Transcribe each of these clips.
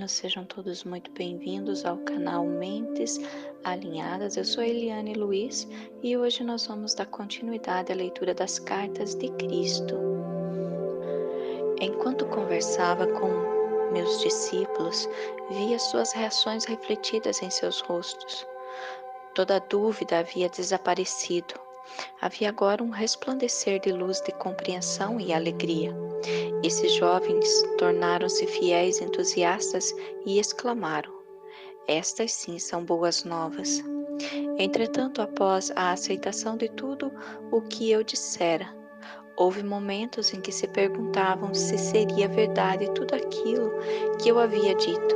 humanos, sejam todos muito bem-vindos ao canal Mentes Alinhadas. Eu sou Eliane Luiz e hoje nós vamos dar continuidade à leitura das cartas de Cristo. Enquanto conversava com meus discípulos, via suas reações refletidas em seus rostos. Toda dúvida havia desaparecido. Havia agora um resplandecer de luz de compreensão e alegria. Esses jovens tornaram-se fiéis entusiastas e exclamaram: "Estas sim são boas novas." Entretanto, após a aceitação de tudo o que eu dissera, houve momentos em que se perguntavam se seria verdade tudo aquilo que eu havia dito.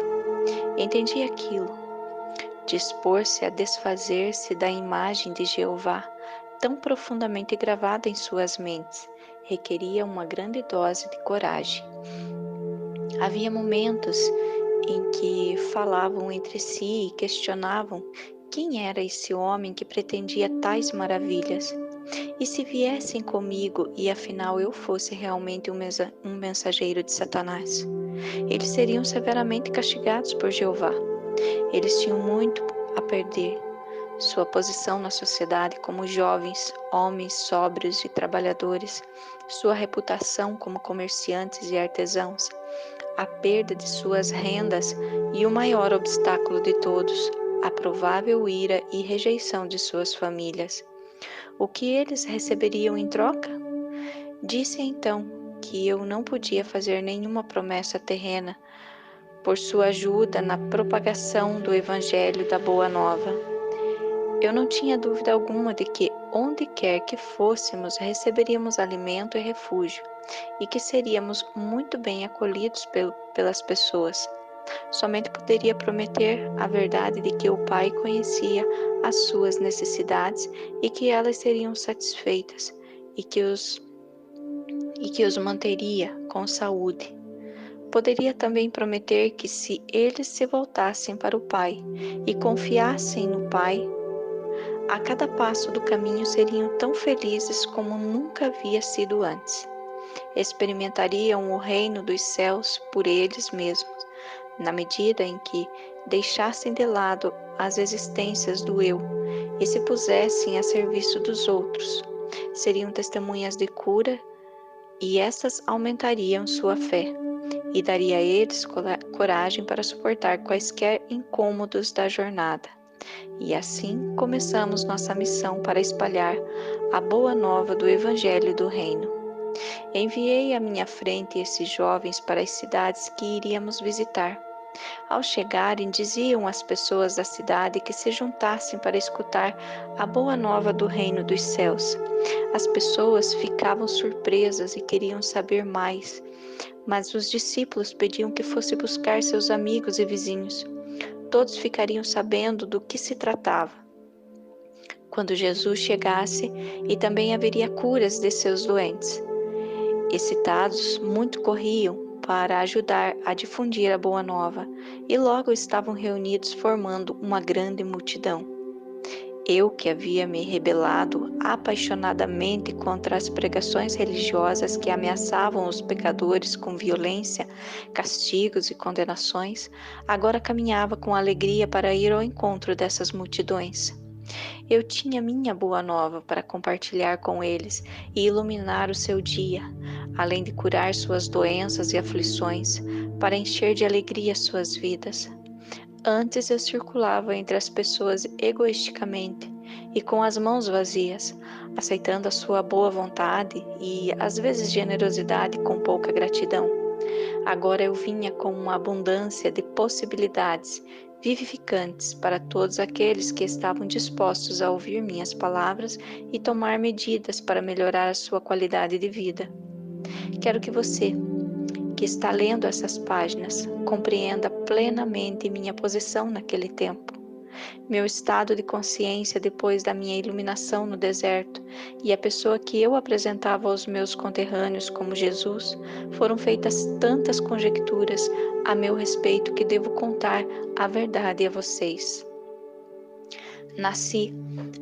Entendi aquilo. Dispor-se a desfazer-se da imagem de Jeová, tão profundamente gravada em suas mentes, requeria uma grande dose de coragem. Havia momentos em que falavam entre si e questionavam quem era esse homem que pretendia tais maravilhas. E se viessem comigo e afinal eu fosse realmente um mensageiro de Satanás? Eles seriam severamente castigados por Jeová. Eles tinham muito a perder. Sua posição na sociedade como jovens, homens sóbrios e trabalhadores, sua reputação como comerciantes e artesãos, a perda de suas rendas e o maior obstáculo de todos, a provável ira e rejeição de suas famílias. O que eles receberiam em troca? Disse então que eu não podia fazer nenhuma promessa terrena por sua ajuda na propagação do Evangelho da Boa Nova. Eu não tinha dúvida alguma de que, onde quer que fôssemos, receberíamos alimento e refúgio, e que seríamos muito bem acolhidos pelas pessoas. Somente poderia prometer a verdade de que o Pai conhecia as suas necessidades e que elas seriam satisfeitas, e que os manteria com saúde. Poderia também prometer que, se eles se voltassem para o Pai e confiassem no Pai, a cada passo do caminho seriam tão felizes como nunca havia sido antes. Experimentariam o reino dos céus por eles mesmos, na medida em que deixassem de lado as existências do eu e se pusessem a serviço dos outros. Seriam testemunhas de cura e essas aumentariam sua fé e daria a eles coragem para suportar quaisquer incômodos da jornada. E assim começamos nossa missão para espalhar a boa nova do Evangelho do Reino. Enviei à minha frente esses jovens para as cidades que iríamos visitar. Ao chegarem, diziam às pessoas da cidade que se juntassem para escutar a boa nova do Reino dos Céus. As pessoas ficavam surpresas e queriam saber mais, mas os discípulos pediam que fosse buscar seus amigos e vizinhos. Todos ficariam sabendo do que se tratava quando Jesus chegasse, e também haveria curas de seus doentes. Excitados, muito corriam para ajudar a difundir a boa nova, e logo estavam reunidos formando uma grande multidão. Eu, que havia me rebelado apaixonadamente contra as pregações religiosas que ameaçavam os pecadores com violência, castigos e condenações, agora caminhava com alegria para ir ao encontro dessas multidões. Eu tinha minha boa nova para compartilhar com eles e iluminar o seu dia, além de curar suas doenças e aflições, para encher de alegria suas vidas. Antes eu circulava entre as pessoas egoisticamente e com as mãos vazias, aceitando a sua boa vontade e, às vezes, generosidade com pouca gratidão. Agora eu vinha com uma abundância de possibilidades vivificantes para todos aqueles que estavam dispostos a ouvir minhas palavras e tomar medidas para melhorar a sua qualidade de vida. Quero que você, que está lendo essas páginas, compreenda plenamente minha posição naquele tempo, meu estado de consciência depois da minha iluminação no deserto e a pessoa que eu apresentava aos meus conterrâneos como Jesus. Foram feitas tantas conjecturas a meu respeito que devo contar a verdade a vocês. Nasci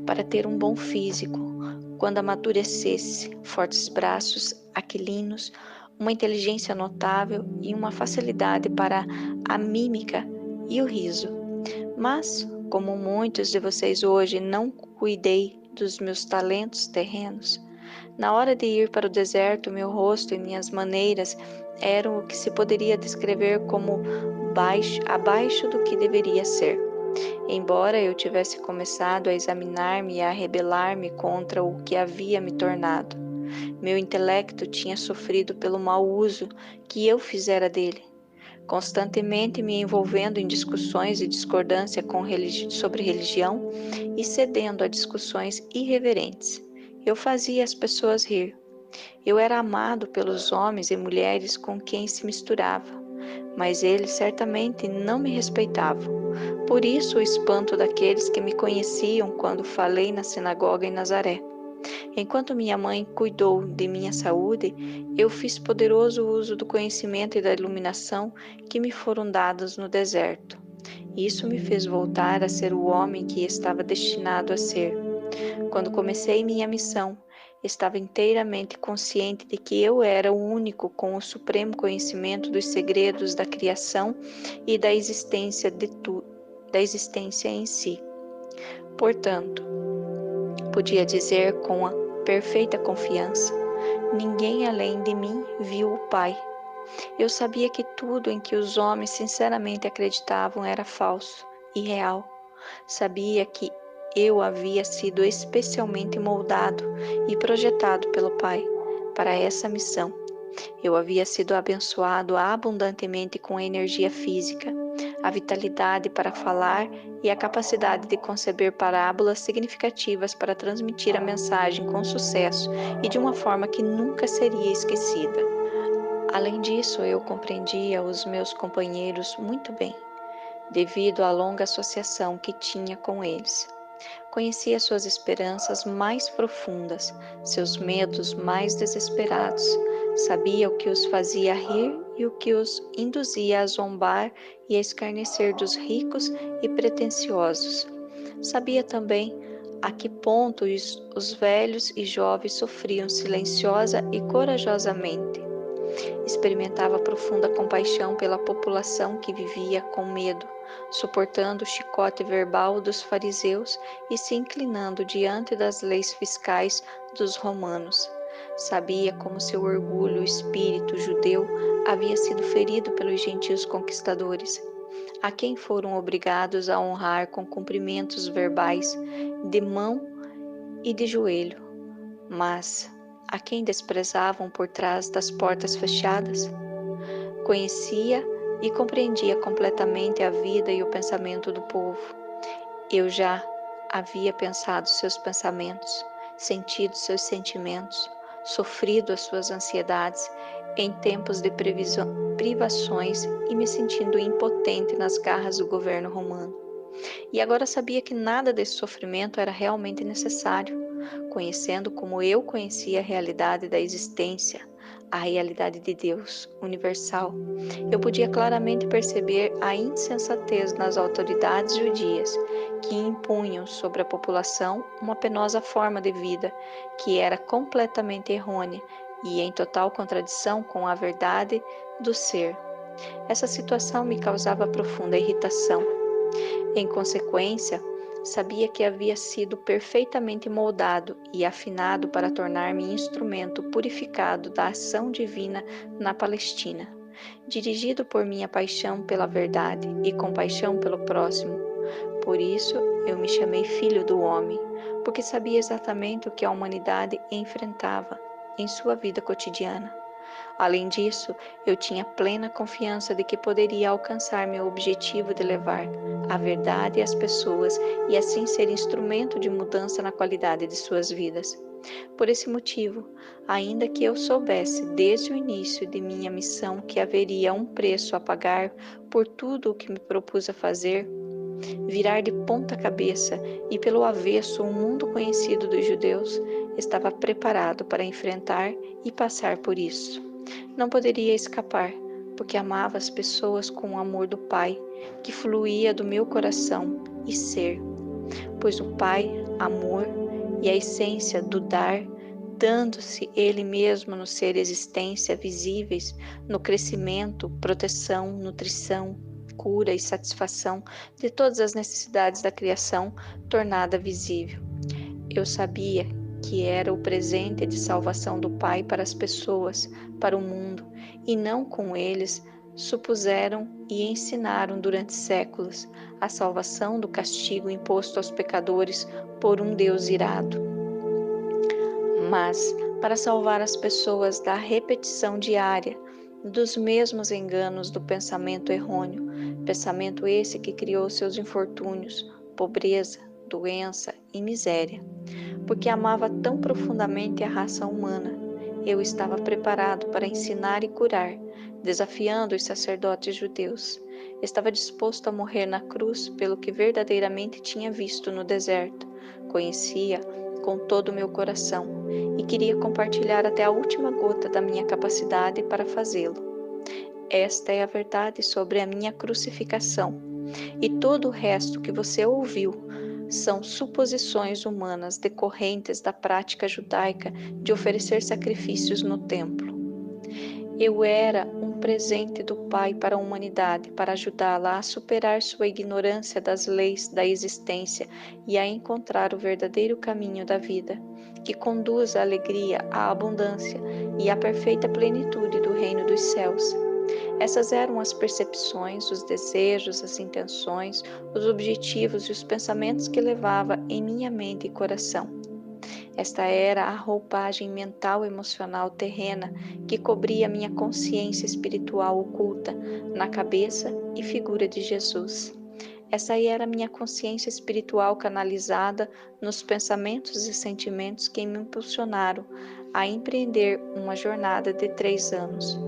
para ter um bom físico, quando amadurecesse, fortes braços aquilinos, uma inteligência notável e uma facilidade para a mímica e o riso. Mas, como muitos de vocês hoje, não cuidei dos meus talentos terrenos. Na hora de ir para o deserto, meu rosto e minhas maneiras eram o que se poderia descrever como abaixo do que deveria ser. Embora eu tivesse começado a examinar-me e a rebelar-me contra o que havia me tornado, meu intelecto tinha sofrido pelo mau uso que eu fizera dele, constantemente me envolvendo em discussões e discordância sobre religião e cedendo a discussões irreverentes. Eu fazia as pessoas rir. Eu era amado pelos homens e mulheres com quem se misturava, mas eles certamente não me respeitavam. Por isso o espanto daqueles que me conheciam quando falei na sinagoga em Nazaré. Enquanto minha mãe cuidou de minha saúde, eu fiz poderoso uso do conhecimento e da iluminação que me foram dados no deserto. Isso me fez voltar a ser o homem que estava destinado a ser. Quando comecei minha missão, estava inteiramente consciente de que eu era o único com o supremo conhecimento dos segredos da criação e da existência da existência em si. Portanto, podia dizer com a perfeita confiança: ninguém além de mim viu o Pai. Eu sabia que tudo em que os homens sinceramente acreditavam era falso, irreal. Sabia que eu havia sido especialmente moldado e projetado pelo Pai para essa missão. Eu havia sido abençoado abundantemente com a energia física, a vitalidade para falar e a capacidade de conceber parábolas significativas para transmitir a mensagem com sucesso e de uma forma que nunca seria esquecida. Além disso, eu compreendia os meus companheiros muito bem, devido à longa associação que tinha com eles. Conhecia suas esperanças mais profundas, seus medos mais desesperados. Sabia o que os fazia rir e o que os induzia a zombar e a escarnecer dos ricos e pretensiosos. Sabia também a que ponto os velhos e jovens sofriam silenciosa e corajosamente. Experimentava profunda compaixão pela população que vivia com medo, suportando o chicote verbal dos fariseus e se inclinando diante das leis fiscais dos romanos. Sabia como seu orgulho, espírito judeu, havia sido ferido pelos gentios conquistadores, a quem foram obrigados a honrar com cumprimentos verbais de mão e de joelho, mas a quem desprezavam por trás das portas fechadas. Conhecia e compreendia completamente a vida e o pensamento do povo. Eu já havia pensado seus pensamentos, sentido seus sentimentos, sofrido as suas ansiedades em tempos de privações e me sentindo impotente nas garras do governo romano. E agora sabia que nada desse sofrimento era realmente necessário, conhecendo como eu conhecia a realidade da existência, a realidade de Deus universal. Eu podia claramente perceber a insensatez nas autoridades judias que impunham sobre a população uma penosa forma de vida que era completamente errônea e em total contradição com a verdade do ser. Essa situação me causava profunda irritação. Em consequência, sabia que havia sido perfeitamente moldado e afinado para tornar-me instrumento purificado da ação divina na Palestina, dirigido por minha paixão pela verdade e compaixão pelo próximo. Por isso, eu me chamei Filho do Homem, porque sabia exatamente o que a humanidade enfrentava em sua vida cotidiana. Além disso, eu tinha plena confiança de que poderia alcançar meu objetivo de levar a verdade às pessoas e assim ser instrumento de mudança na qualidade de suas vidas. Por esse motivo, ainda que eu soubesse desde o início de minha missão que haveria um preço a pagar por tudo o que me propus a fazer, virar de ponta cabeça e pelo avesso o mundo conhecido dos judeus, estava preparado para enfrentar e passar por isso. Não poderia escapar, porque amava as pessoas com o amor do Pai, que fluía do meu coração e ser, pois o Pai, amor e a essência do dar dando-se Ele mesmo no ser existência visíveis, no crescimento, proteção, nutrição, cura e satisfação de todas as necessidades da criação tornada visível. Eu sabia que era o presente de salvação do Pai para as pessoas, para o mundo, e não com eles supuseram e ensinaram durante séculos a salvação do castigo imposto aos pecadores por um Deus irado. Mas, para salvar as pessoas da repetição diária dos mesmos enganos do pensamento errôneo, pensamento esse que criou seus infortúnios, pobreza, doença e miséria. Porque amava tão profundamente a raça humana, eu estava preparado para ensinar e curar, desafiando os sacerdotes judeus. Estava disposto a morrer na cruz pelo que verdadeiramente tinha visto no deserto. Conhecia com todo o meu coração e queria compartilhar até a última gota da minha capacidade para fazê-lo. Esta é a verdade sobre a minha crucificação, e todo o resto que você ouviu são suposições humanas decorrentes da prática judaica de oferecer sacrifícios no templo. Eu era um presente do Pai para a humanidade, para ajudá-la a superar sua ignorância das leis da existência e a encontrar o verdadeiro caminho da vida, que conduz à alegria, à abundância e à perfeita plenitude do reino dos céus. Essas eram as percepções, os desejos, as intenções, os objetivos e os pensamentos que levava em minha mente e coração. Esta era a roupagem mental emocional terrena que cobria minha consciência espiritual oculta na cabeça e figura de Jesus. Essa aí era a minha consciência espiritual canalizada nos pensamentos e sentimentos que me impulsionaram a empreender uma jornada de 3 anos,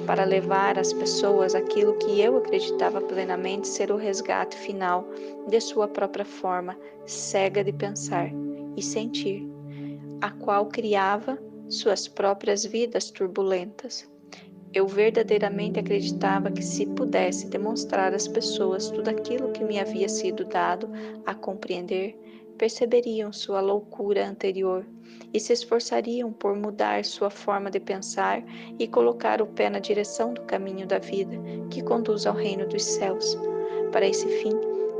para levar às pessoas aquilo que eu acreditava plenamente ser o resgate final de sua própria forma cega de pensar e sentir, a qual criava suas próprias vidas turbulentas. Eu verdadeiramente acreditava que se pudesse demonstrar às pessoas tudo aquilo que me havia sido dado a compreender, perceberiam sua loucura anterior e se esforçariam por mudar sua forma de pensar e colocar o pé na direção do caminho da vida que conduz ao reino dos céus. Para esse fim,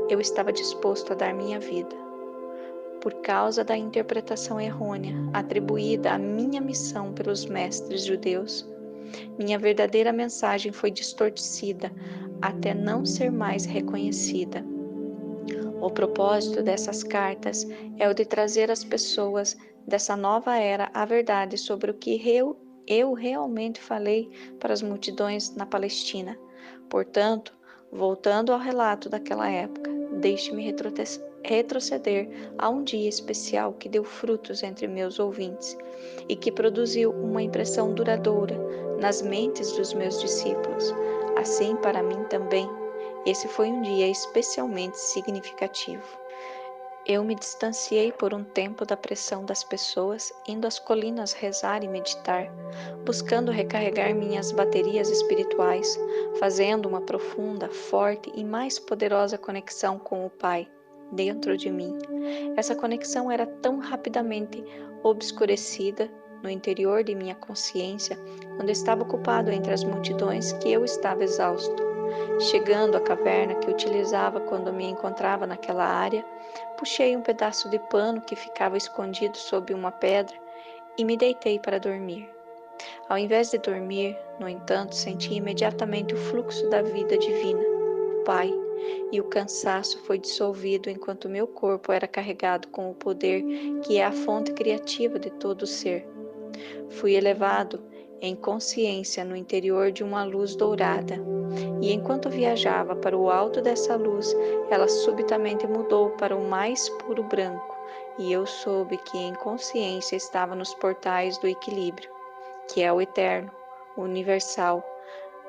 eu estava disposto a dar minha vida. Por causa da interpretação errônea atribuída à minha missão pelos mestres judeus, minha verdadeira mensagem foi distorcida até não ser mais reconhecida. O propósito dessas cartas é o de trazer às pessoas dessa nova era a verdade sobre o que eu realmente falei para as multidões na Palestina. Portanto, voltando ao relato daquela época, deixe-me retroceder a um dia especial que deu frutos entre meus ouvintes e que produziu uma impressão duradoura nas mentes dos meus discípulos. Assim, para mim também, esse foi um dia especialmente significativo. Eu me distanciei por um tempo da pressão das pessoas, indo às colinas rezar e meditar, buscando recarregar minhas baterias espirituais, fazendo uma profunda, forte e mais poderosa conexão com o Pai dentro de mim. Essa conexão era tão rapidamente obscurecida no interior de minha consciência, quando estava ocupado entre as multidões, que eu estava exausto. Chegando à caverna que utilizava quando me encontrava naquela área, puxei um pedaço de pano que ficava escondido sob uma pedra e me deitei para dormir. Ao invés de dormir, no entanto, senti imediatamente o fluxo da vida divina, o Pai, e o cansaço foi dissolvido enquanto meu corpo era carregado com o poder que é a fonte criativa de todo o ser. Fui elevado em consciência no interior de uma luz dourada, e enquanto viajava para o alto dessa luz, ela subitamente mudou para o mais puro branco, e eu soube que em consciência estava nos portais do equilíbrio, que é o eterno, o universal,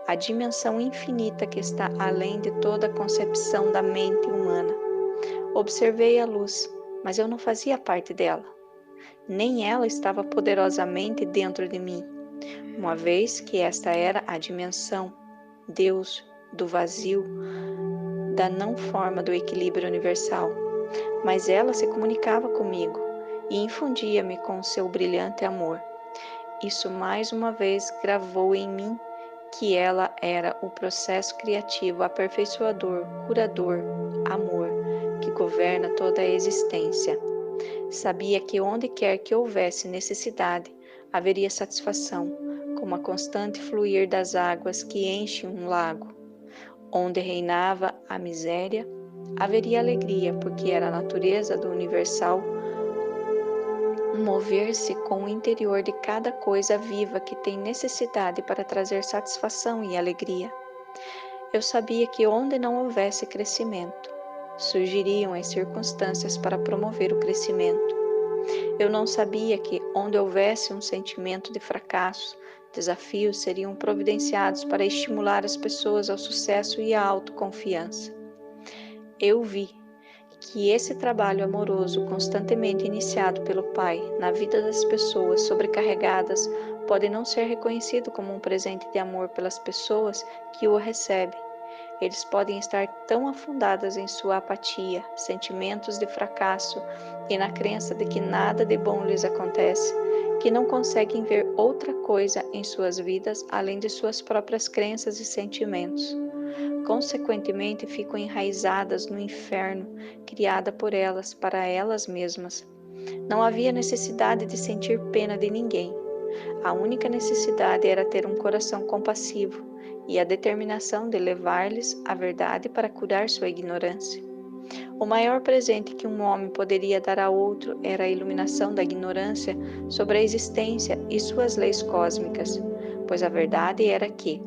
a dimensão infinita que está além de toda a concepção da mente humana. Observei a luz, mas eu não fazia parte dela. Nem ela estava poderosamente dentro de mim, uma vez que esta era a dimensão, Deus, do vazio, da não forma do equilíbrio universal. Mas ela se comunicava comigo, e infundia-me com seu brilhante amor. Isso mais uma vez gravou em mim que ela era o processo criativo aperfeiçoador, curador, amor, que governa toda a existência. Sabia que onde quer que houvesse necessidade, haveria satisfação, como a constante fluir das águas que enchem um lago. Onde reinava a miséria, haveria alegria, porque era a natureza do universal mover-se com o interior de cada coisa viva que tem necessidade para trazer satisfação e alegria. Eu sabia que onde não houvesse crescimento, surgiriam as circunstâncias para promover o crescimento. Eu não sabia que onde houvesse um sentimento de fracasso, desafios seriam providenciados para estimular as pessoas ao sucesso e à autoconfiança. Eu vi que esse trabalho amoroso constantemente iniciado pelo Pai na vida das pessoas sobrecarregadas pode não ser reconhecido como um presente de amor pelas pessoas que o recebem. Eles podem estar tão afundadas em sua apatia, sentimentos de fracasso e na crença de que nada de bom lhes acontece, que não conseguem ver outra coisa em suas vidas além de suas próprias crenças e sentimentos. Consequentemente, ficam enraizadas no inferno, criada por elas para elas mesmas. Não havia necessidade de sentir pena de ninguém. A única necessidade era ter um coração compassivo e a determinação de levar-lhes a verdade para curar sua ignorância. O maior presente que um homem poderia dar a outro era a iluminação da ignorância sobre a existência e suas leis cósmicas, pois a verdade era que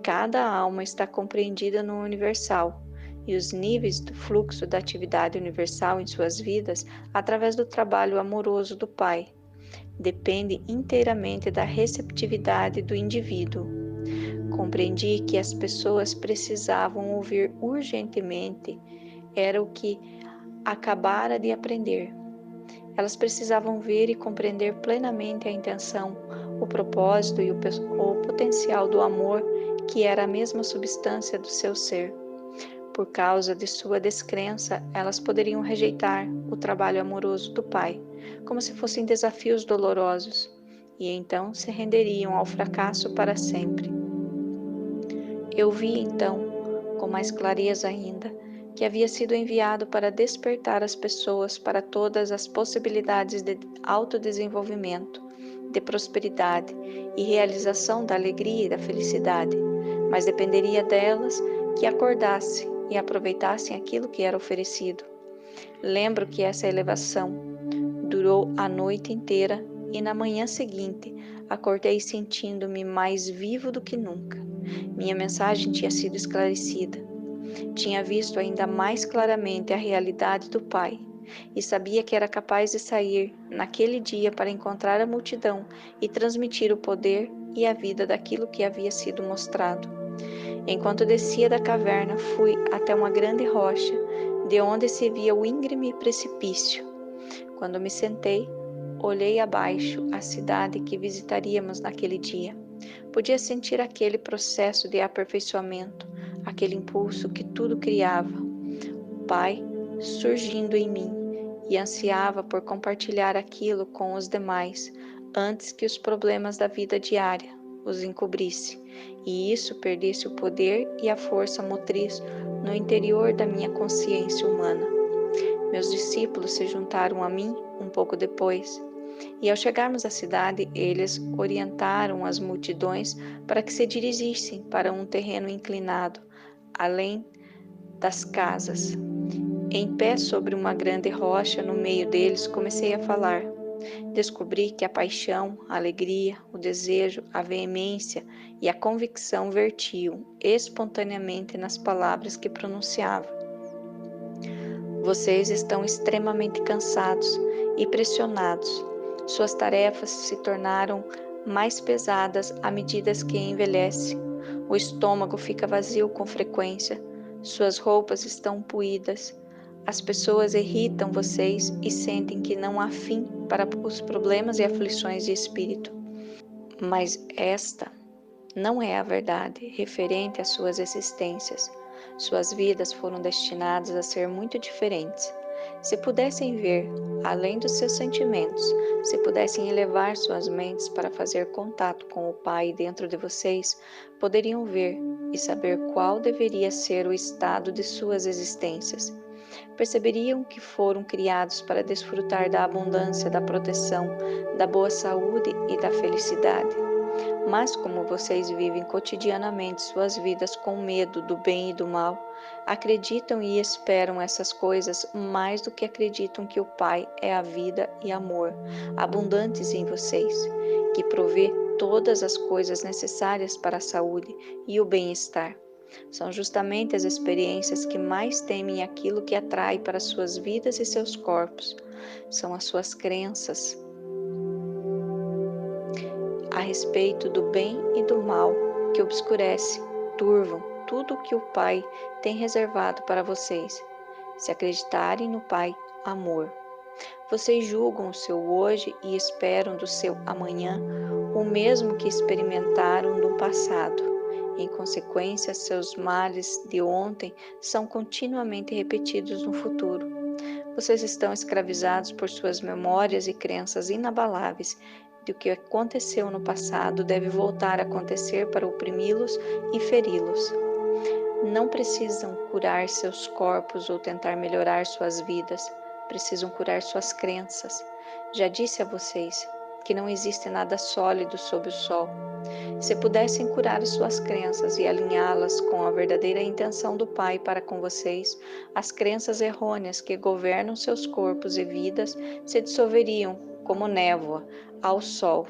cada alma está compreendida no universal, e os níveis do fluxo da atividade universal em suas vidas, através do trabalho amoroso do Pai, depende inteiramente da receptividade do indivíduo. Compreendi que as pessoas precisavam ouvir urgentemente, era o que acabara de aprender. Elas precisavam ver e compreender plenamente a intenção, o propósito e o potencial do amor, que era a mesma substância do seu ser. Por causa de sua descrença, elas poderiam rejeitar o trabalho amoroso do Pai, como se fossem desafios dolorosos, e então se renderiam ao fracasso para sempre. Eu vi então, com mais clareza ainda, que havia sido enviado para despertar as pessoas para todas as possibilidades de autodesenvolvimento, de prosperidade e realização da alegria e da felicidade, mas dependeria delas que acordassem e aproveitassem aquilo que era oferecido. Lembro que essa elevação durou a noite inteira e na manhã seguinte acordei sentindo-me mais vivo do que nunca. Minha mensagem tinha sido esclarecida. Tinha visto ainda mais claramente a realidade do Pai e sabia que era capaz de sair naquele dia para encontrar a multidão e transmitir o poder e a vida daquilo que havia sido mostrado. Enquanto descia da caverna, fui até uma grande rocha, de onde se via o íngreme precipício. Quando me sentei, olhei abaixo a cidade que visitaríamos naquele dia. Podia sentir aquele processo de aperfeiçoamento, aquele impulso que tudo criava. O Pai surgindo em mim e ansiava por compartilhar aquilo com os demais antes que os problemas da vida diária os encobrisse e isso perdesse o poder e a força motriz no interior da minha consciência humana. Meus discípulos se juntaram a mim um pouco depois, e ao chegarmos à cidade, eles orientaram as multidões para que se dirigissem para um terreno inclinado, além das casas. Em pé sobre uma grande rocha no meio deles, comecei a falar. Descobri que a paixão, a alegria, o desejo, a veemência e a convicção vertiam espontaneamente nas palavras que pronunciava. Vocês estão extremamente cansados e pressionados. Suas tarefas se tornaram mais pesadas à medida que envelhece. O estômago fica vazio com frequência. Suas roupas estão puídas. As pessoas irritam vocês e sentem que não há fim para os problemas e aflições de espírito. Mas esta não é a verdade referente às suas existências. Suas vidas foram destinadas a ser muito diferentes. Se pudessem ver além dos seus sentimentos, se pudessem elevar suas mentes para fazer contato com o Pai dentro de vocês, poderiam ver e saber qual deveria ser o estado de suas existências. Perceberiam que foram criados para desfrutar da abundância, da proteção, da boa saúde e da felicidade. Mas como vocês vivem cotidianamente suas vidas com medo do bem e do mal, acreditam e esperam essas coisas mais do que acreditam que o Pai é a vida e amor, abundantes em vocês, que provê todas as coisas necessárias para a saúde e o bem-estar. São justamente as experiências que mais temem aquilo que atrai para suas vidas e seus corpos. São as suas crenças a respeito do bem e do mal que obscurece, turvam tudo o que o Pai tem reservado para vocês. Se acreditarem no Pai, amor. Vocês julgam o seu hoje e esperam do seu amanhã o mesmo que experimentaram no passado. Em consequência, seus males de ontem são continuamente repetidos no futuro. Vocês estão escravizados por suas memórias e crenças inabaláveis de que o que aconteceu no passado deve voltar a acontecer para oprimi-los e feri-los. Não precisam curar seus corpos ou tentar melhorar suas vidas, precisam curar suas crenças. Já disse a vocês que não existe nada sólido sob o sol. Se pudessem curar as suas crenças e alinhá-las com a verdadeira intenção do Pai para com vocês, as crenças errôneas que governam seus corpos e vidas se dissolveriam como névoa ao sol.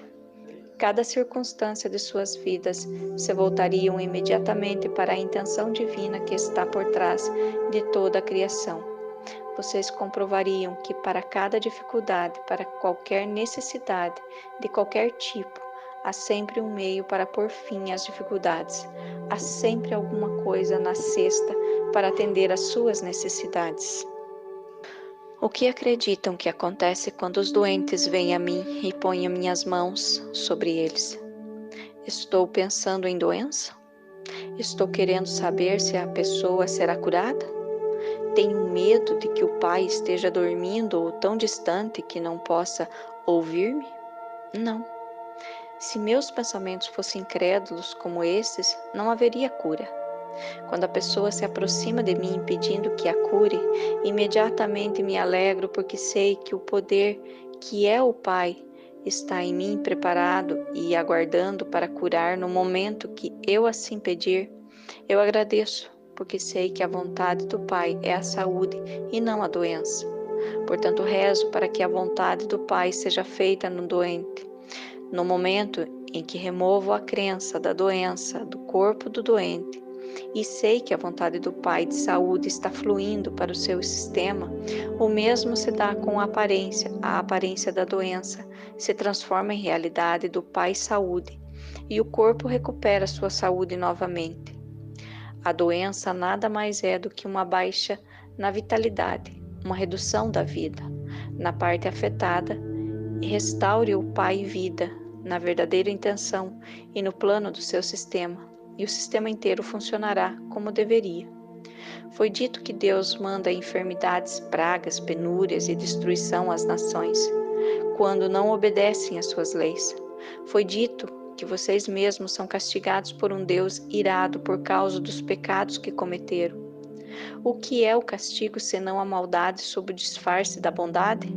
Cada circunstância de suas vidas se voltariam imediatamente para a intenção divina que está por trás de toda a criação. Vocês comprovariam que para cada dificuldade, para qualquer necessidade, de qualquer tipo, há sempre um meio para pôr fim às dificuldades. Há sempre alguma coisa na cesta para atender às suas necessidades. O que acreditam que acontece quando os doentes vêm a mim e põem minhas mãos sobre eles? Estou pensando em doença? Estou querendo saber se a pessoa será curada? Tenho medo de que o Pai esteja dormindo ou tão distante que não possa ouvir-me? Não. Se meus pensamentos fossem incrédulos como esses, não haveria cura. Quando a pessoa se aproxima de mim pedindo que a cure, imediatamente me alegro porque sei que o poder que é o Pai está em mim preparado e aguardando para curar no momento que eu assim pedir. Eu agradeço porque sei que a vontade do Pai é a saúde e não a doença. Portanto, rezo para que a vontade do Pai seja feita no doente. No momento em que removo a crença da doença do corpo do doente, e sei que a vontade do Pai de saúde está fluindo para o seu sistema, o mesmo se dá com a aparência da doença se transforma em realidade do Pai saúde, e o corpo recupera sua saúde novamente. A doença nada mais é do que uma baixa na vitalidade, uma redução da vida. Na parte afetada, restaure o Pai vida, na verdadeira intenção e no plano do seu sistema, e o sistema inteiro funcionará como deveria. Foi dito que Deus manda enfermidades, pragas, penúrias e destruição às nações, quando não obedecem às suas leis. Foi dito que vocês mesmos são castigados por um Deus irado por causa dos pecados que cometeram. O que é o castigo senão a maldade sob o disfarce da bondade?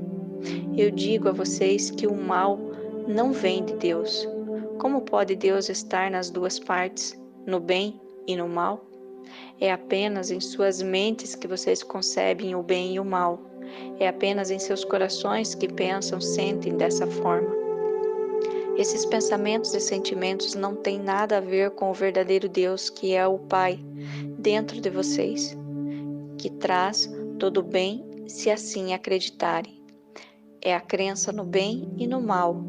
Eu digo a vocês que o mal não vem de Deus. Como pode Deus estar nas duas partes, no bem e no mal? É apenas em suas mentes que vocês concebem o bem e o mal. É apenas em seus corações que pensam, sentem dessa forma. Esses pensamentos e sentimentos não têm nada a ver com o verdadeiro Deus, que é o Pai, dentro de vocês, que traz todo o bem se assim acreditarem. É a crença no bem e no mal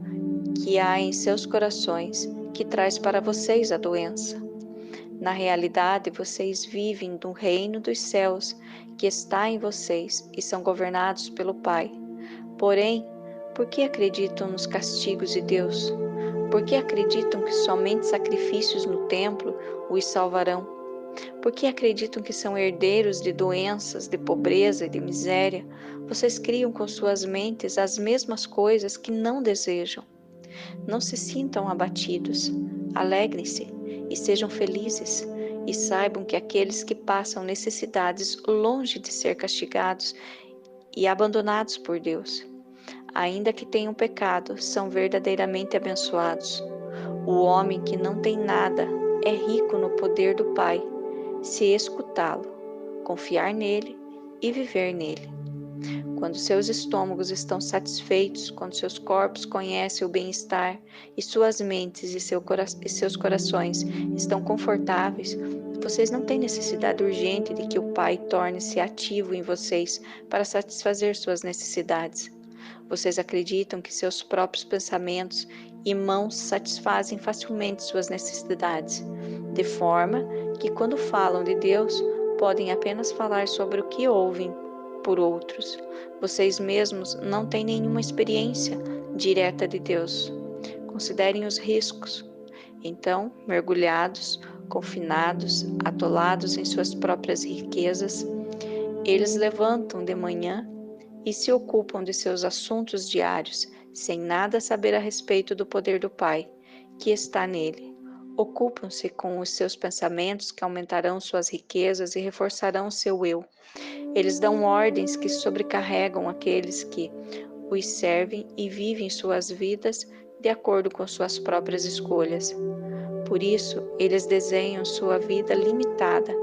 que há em seus corações que traz para vocês a doença. Na realidade, vocês vivem no reino dos céus que está em vocês e são governados pelo Pai. Porém, por que acreditam nos castigos de Deus? Por que acreditam que somente sacrifícios no templo os salvarão? Porque acreditam que são herdeiros de doenças, de pobreza e de miséria, vocês criam com suas mentes as mesmas coisas que não desejam. Não se sintam abatidos, alegrem-se e sejam felizes, e saibam que aqueles que passam necessidades longe de ser castigados e abandonados por Deus, ainda que tenham pecado, são verdadeiramente abençoados. O homem que não tem nada é rico no poder do Pai, se escutá-lo, confiar nele e viver nele. Quando seus estômagos estão satisfeitos, quando seus corpos conhecem o bem-estar e suas mentes e seus corações estão confortáveis, vocês não têm necessidade urgente de que o Pai torne-se ativo em vocês para satisfazer suas necessidades. Vocês acreditam que seus próprios pensamentos e mãos satisfazem facilmente suas necessidades, de forma que, quando falam de Deus, podem apenas falar sobre o que ouvem por outros. Vocês mesmos não têm nenhuma experiência direta de Deus. Considerem os riscos. Então, mergulhados, confinados, atolados em suas próprias riquezas, eles levantam de manhã e se ocupam de seus assuntos diários, sem nada saber a respeito do poder do Pai, que está nele. Ocupam-se com os seus pensamentos que aumentarão suas riquezas e reforçarão seu eu. Eles dão ordens que sobrecarregam aqueles que os servem e vivem suas vidas de acordo com suas próprias escolhas. Por isso, eles desenham sua vida limitada,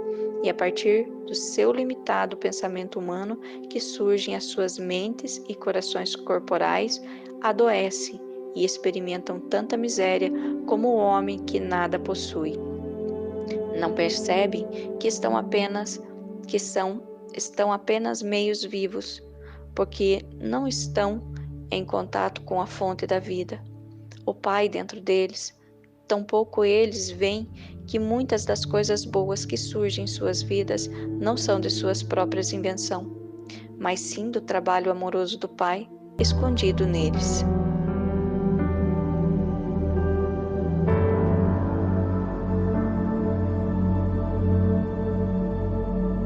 e a partir do seu limitado pensamento humano que surgem as suas mentes e corações corporais, adoecem e experimentam tanta miséria como o homem que nada possui. Não percebem que estão apenas meios vivos, porque não estão em contato com a fonte da vida, o Pai dentro deles. Tampouco eles veem que muitas das coisas boas que surgem em suas vidas não são de suas próprias invenção, mas sim do trabalho amoroso do Pai escondido neles.